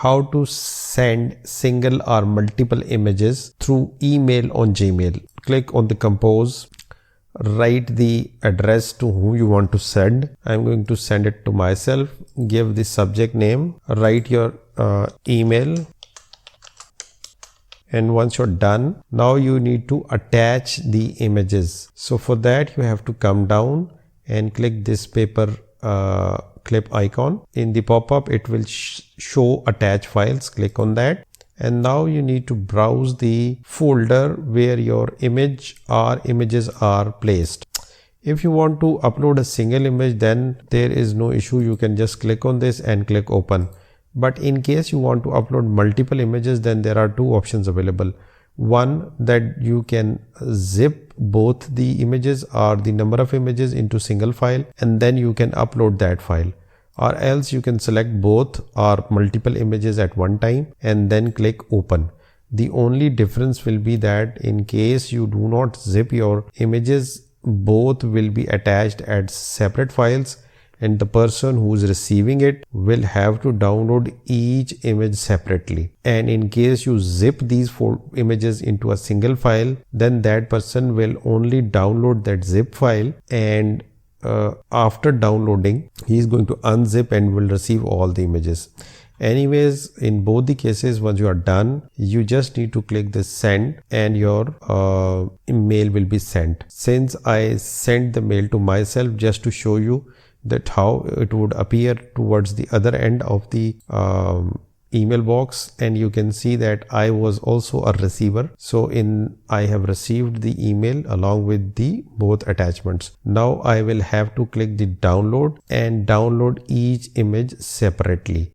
how to send single or multiple images through email on Gmail. Click on the compose, write the address to whom you want to send. I'm going to send it to myself. Give the subject name, write your email, and once you're done, now you need to attach the images. So for that you have to come down and click this paper clip icon. In the pop-up it will show attach files. Click on that, and now you need to browse the folder where your image or images are placed. If you want to upload a single image, then there is no issue. You can just click on this and click open. But in case you want to upload multiple images, then there are two options available. One, that you can zip both the images or the number of images into single file, and then you can upload that file. Or else you can select both or multiple images at one time and then click open. The only difference will be that in case you do not zip your images, both will be attached as separate files, and the person who is receiving it will have to download each image separately. And in case you zip these 4 images into a single file, then that person will only download that zip file, and after downloading he is going to unzip and will receive all the images. Anyways, in both the cases, once you are done, you just need to click this send and your email will be sent. Since I sent the mail to myself just to show you that how it would appear towards the other end of the email box, and you can see that I was also a receiver. So I have received the email along with the both attachments. Now I will have to click the download and download each image separately.